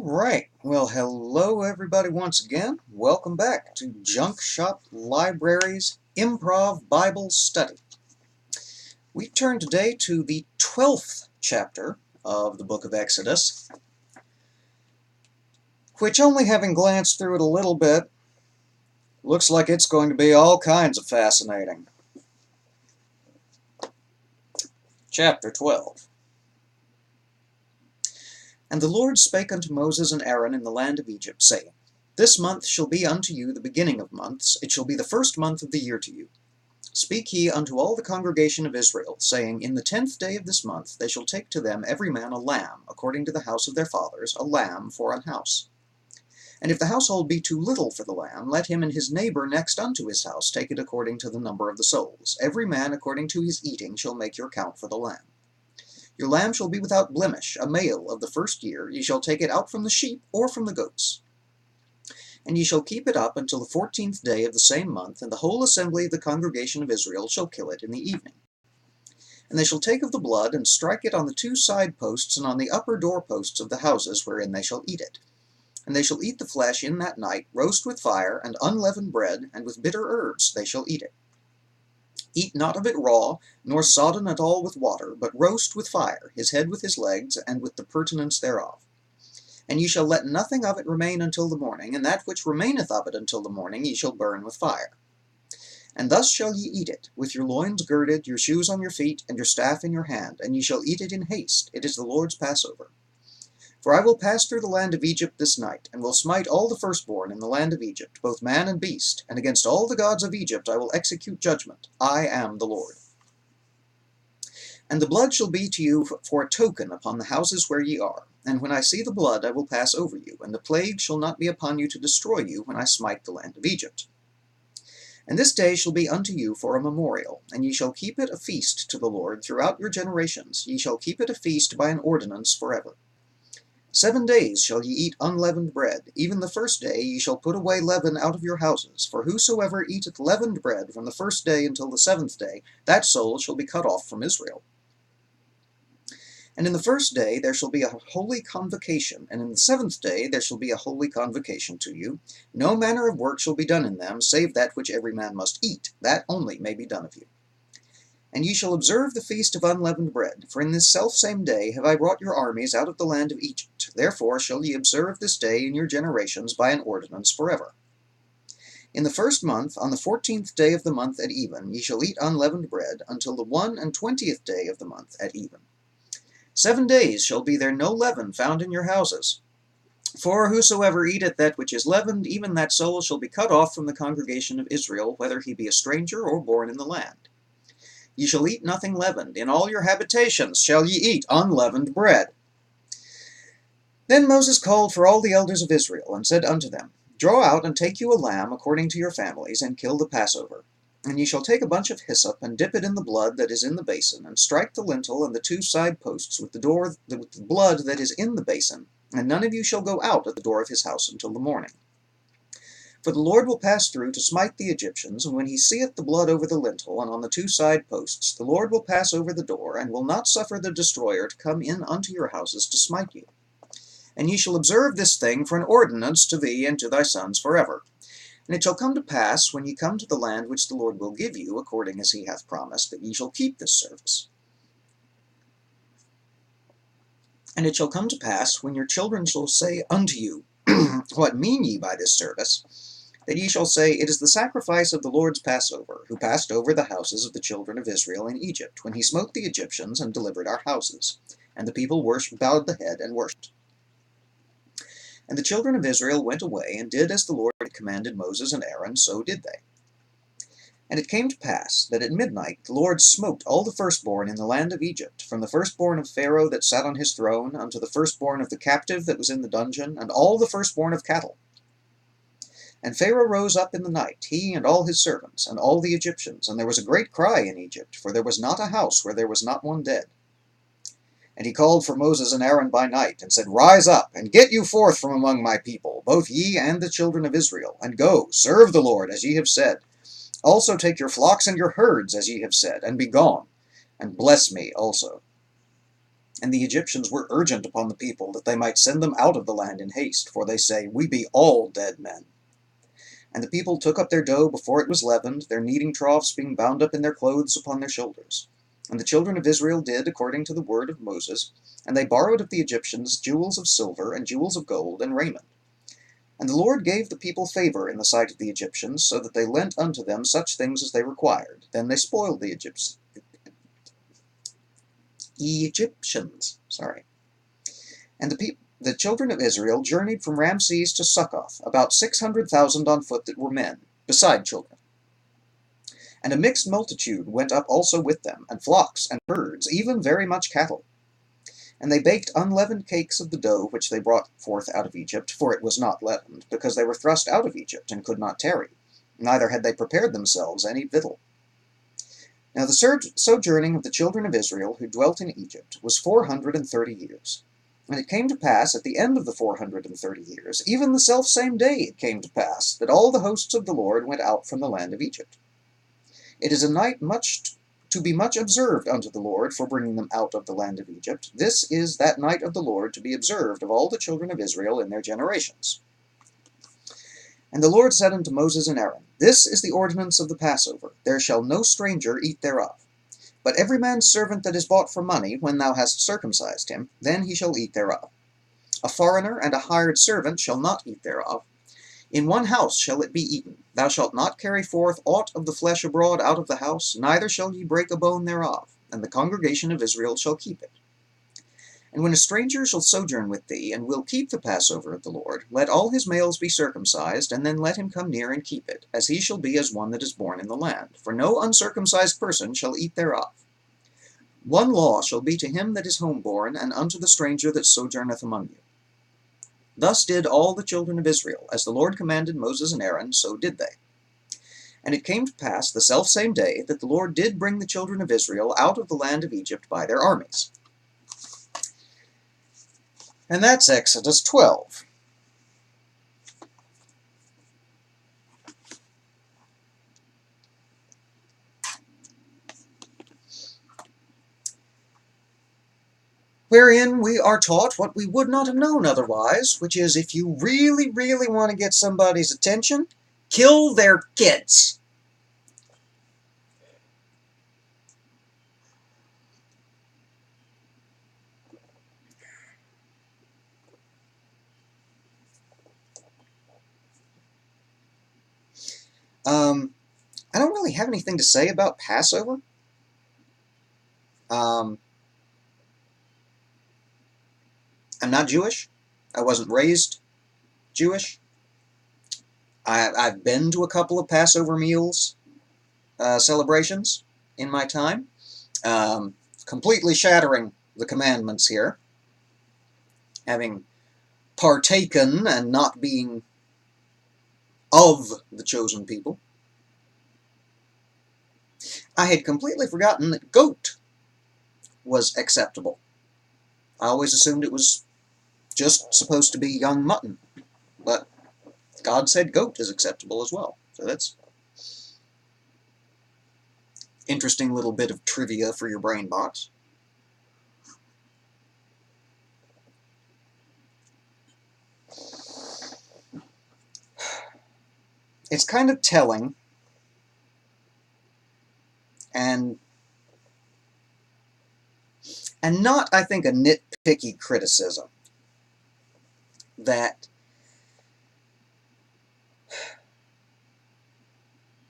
Right. Well, hello everybody once again. Welcome back to Junk Shop Library's Improv Bible Study. We turn today to the 12th chapter of the book of Exodus, which, only having glanced through it a little bit, looks like it's going to be all kinds of fascinating. Chapter 12. And the Lord spake unto Moses and Aaron in the land of Egypt, saying, This month shall be unto you the beginning of months, it shall be the first month of the year to you. Speak ye unto all the congregation of Israel, saying, In the 10th day of this month they shall take to them every man a lamb, according to the house of their fathers, a lamb for an house. And if the household be too little for the lamb, let him and his neighbor next unto his house take it according to the number of the souls. Every man according to his eating shall make your count for the lamb. Your lamb shall be without blemish, a male of the first year. Ye shall take it out from the sheep or from the goats. And ye shall keep it up until the 14th day of the same month, and the whole assembly of the congregation of Israel shall kill it in the evening. And they shall take of the blood, and strike it on the two side posts and on the upper door posts of the houses wherein they shall eat it. And they shall eat the flesh in that night, roast with fire, and unleavened bread, and with bitter herbs they shall eat it. Eat not of it raw, nor sodden at all with water, but roast with fire, his head with his legs, and with the purtenance thereof. And ye shall let nothing of it remain until the morning, and that which remaineth of it until the morning ye shall burn with fire. And thus shall ye eat it, with your loins girded, your shoes on your feet, and your staff in your hand, and ye shall eat it in haste. It is the Lord's Passover. For I will pass through the land of Egypt this night, and will smite all the firstborn in the land of Egypt, both man and beast, and against all the gods of Egypt I will execute judgment. I am the Lord. And the blood shall be to you for a token upon the houses where ye are. And when I see the blood, I will pass over you, and the plague shall not be upon you to destroy you when I smite the land of Egypt. And this day shall be unto you for a memorial, and ye shall keep it a feast to the Lord throughout your generations. Ye shall keep it a feast by an ordinance forever. 7 days shall ye eat unleavened bread. Even the first day ye shall put away leaven out of your houses. For whosoever eateth leavened bread from the first day until the 7th day, that soul shall be cut off from Israel. And in the first day there shall be a holy convocation, and in the 7th day there shall be a holy convocation to you. No manner of work shall be done in them, save that which every man must eat. That only may be done of you. And ye shall observe the feast of unleavened bread, for in this selfsame day have I brought your armies out of the land of Egypt. Therefore shall ye observe this day in your generations by an ordinance forever. In the first month, on the 14th day of the month at even, ye shall eat unleavened bread, until the 21st day of the month at even. 7 days shall be there no leaven found in your houses. For whosoever eateth that which is leavened, even that soul shall be cut off from the congregation of Israel, whether he be a stranger or born in the land. Ye shall eat nothing leavened. In all your habitations shall ye eat unleavened bread. Then Moses called for all the elders of Israel, and said unto them, Draw out and take you a lamb according to your families, and kill the Passover. And ye shall take a bunch of hyssop, and dip it in the blood that is in the basin, and strike the lintel and the two side posts with the blood that is in the basin, and none of you shall go out at the door of his house until the morning. For the Lord will pass through to smite the Egyptians, and when he seeth the blood over the lintel and on the two side posts, the Lord will pass over the door, and will not suffer the destroyer to come in unto your houses to smite you. And ye shall observe this thing for an ordinance to thee and to thy sons forever. And it shall come to pass, when ye come to the land which the Lord will give you, according as he hath promised, that ye shall keep this service. And it shall come to pass, when your children shall say unto you, What mean ye by this service? That ye shall say, It is the sacrifice of the Lord's Passover, who passed over the houses of the children of Israel in Egypt, when he smote the Egyptians and delivered our houses. And the people bowed the head and worshipped. And the children of Israel went away, and did as the Lord had commanded Moses and Aaron, so did they. And it came to pass, that at midnight the Lord smote all the firstborn in the land of Egypt, from the firstborn of Pharaoh that sat on his throne, unto the firstborn of the captive that was in the dungeon, and all the firstborn of cattle. And Pharaoh rose up in the night, he and all his servants, and all the Egyptians, and there was a great cry in Egypt, for there was not a house where there was not one dead. And he called for Moses and Aaron by night, and said, Rise up, and get you forth from among my people, both ye and the children of Israel, and go, serve the Lord, as ye have said. Also take your flocks and your herds, as ye have said, and be gone, and bless me also. And the Egyptians were urgent upon the people that they might send them out of the land in haste, for they say, We be all dead men. And the people took up their dough before it was leavened, their kneading troughs being bound up in their clothes upon their shoulders. And the children of Israel did according to the word of Moses, and they borrowed of the Egyptians jewels of silver and jewels of gold and raiment. And the Lord gave the people favor in the sight of the Egyptians, so that they lent unto them such things as they required. Then they spoiled the Egyptians. And the children of Israel journeyed from Ramses to Succoth, about 600,000 on foot that were men, beside children. And a mixed multitude went up also with them, and flocks and herds, even very much cattle. And they baked unleavened cakes of the dough which they brought forth out of Egypt, for it was not leavened, because they were thrust out of Egypt, and could not tarry, neither had they prepared themselves any victual. Now the sojourning of the children of Israel, who dwelt in Egypt, was 430 years. And it came to pass at the end of the 430 years, even the selfsame day it came to pass, that all the hosts of the Lord went out from the land of Egypt. It is a night to be much observed unto the Lord for bringing them out of the land of Egypt. This is that night of the Lord to be observed of all the children of Israel in their generations. And the Lord said unto Moses and Aaron, This is the ordinance of the Passover. There shall no stranger eat thereof. But every man's servant that is bought for money, when thou hast circumcised him, then he shall eat thereof. A foreigner and a hired servant shall not eat thereof. In one house shall it be eaten. Thou shalt not carry forth aught of the flesh abroad out of the house, neither shall ye break a bone thereof, and the congregation of Israel shall keep it. And when a stranger shall sojourn with thee, and will keep the Passover of the Lord, let all his males be circumcised, and then let him come near and keep it, as he shall be as one that is born in the land. For no uncircumcised person shall eat thereof. One law shall be to him that is homeborn, and unto the stranger that sojourneth among you. Thus did all the children of Israel, as the Lord commanded Moses and Aaron, so did they. And it came to pass the selfsame day that the Lord did bring the children of Israel out of the land of Egypt by their armies. And that's Exodus 12. Wherein we are taught what we would not have known otherwise, which is if you really, really want to get somebody's attention, kill their kids. I don't really have anything to say about Passover. I'm not Jewish. I wasn't raised Jewish. I've been to a couple of Passover meals celebrations in my time, completely shattering the commandments here, having partaken and not being of the chosen people. I had completely forgotten that goat was acceptable. I always assumed it was just supposed to be young mutton, but God said goat is acceptable as well. So that's interesting little bit of trivia for your brain box. It's kind of telling and not, I think, a nitpicky criticism that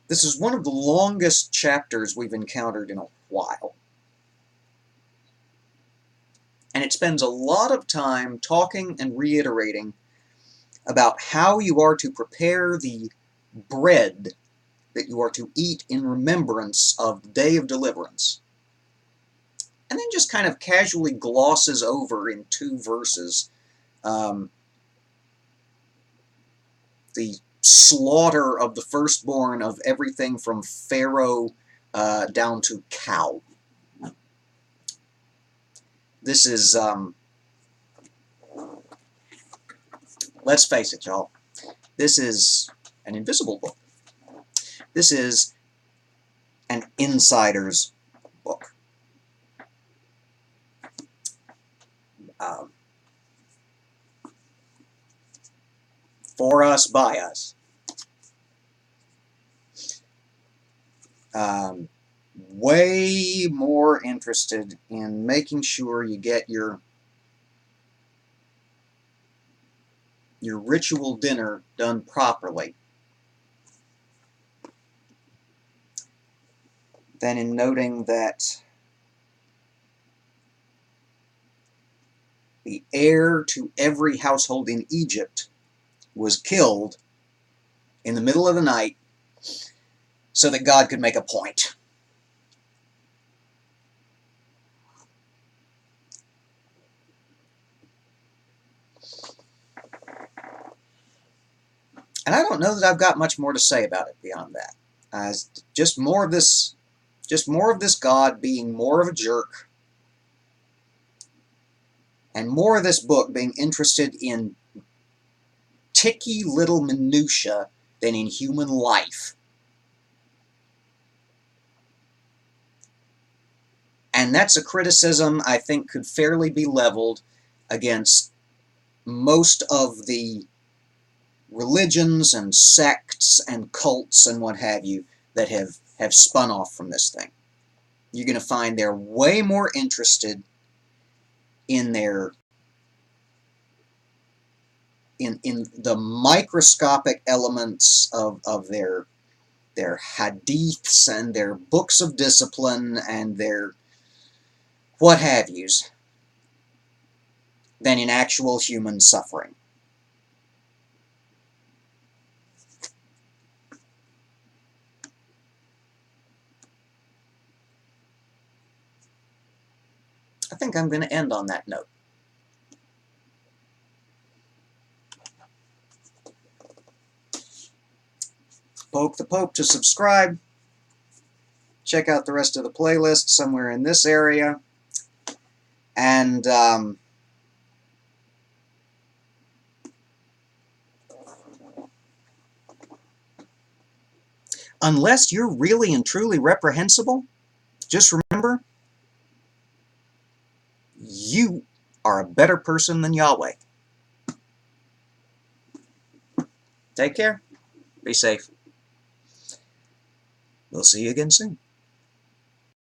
this is one of the longest chapters we've encountered in a while. And it spends a lot of time talking and reiterating about how you are to prepare the bread that you are to eat in remembrance of the day of deliverance. And then just kind of casually glosses over in 2 verses the slaughter of the firstborn of everything from Pharaoh down to cow. This is, let's face it, y'all, this is an invisible book. This is an insider's book. um, for us, by us. Um, Way more interested in making sure you get your ritual dinner done properly than in noting that the heir to every household in Egypt was killed in the middle of the night so that God could make a point. And I don't know that I've got much more to say about it beyond that. Just more of this God being more of a jerk, and more of this book being interested in ticky little minutia than in human life. And that's a criticism I think could fairly be leveled against most of the religions and sects and cults and what have you that have spun off from this thing. You're going to find they're way more interested in their in the microscopic elements of their hadiths and their books of discipline and their what have yous than in actual human suffering. I think I'm going to end on that note. Poke the Pope to subscribe. Check out the rest of the playlist somewhere in this area. And unless you're really and truly reprehensible, just remember, you are a better person than Yahweh. Take care. Be safe. We'll see you again soon.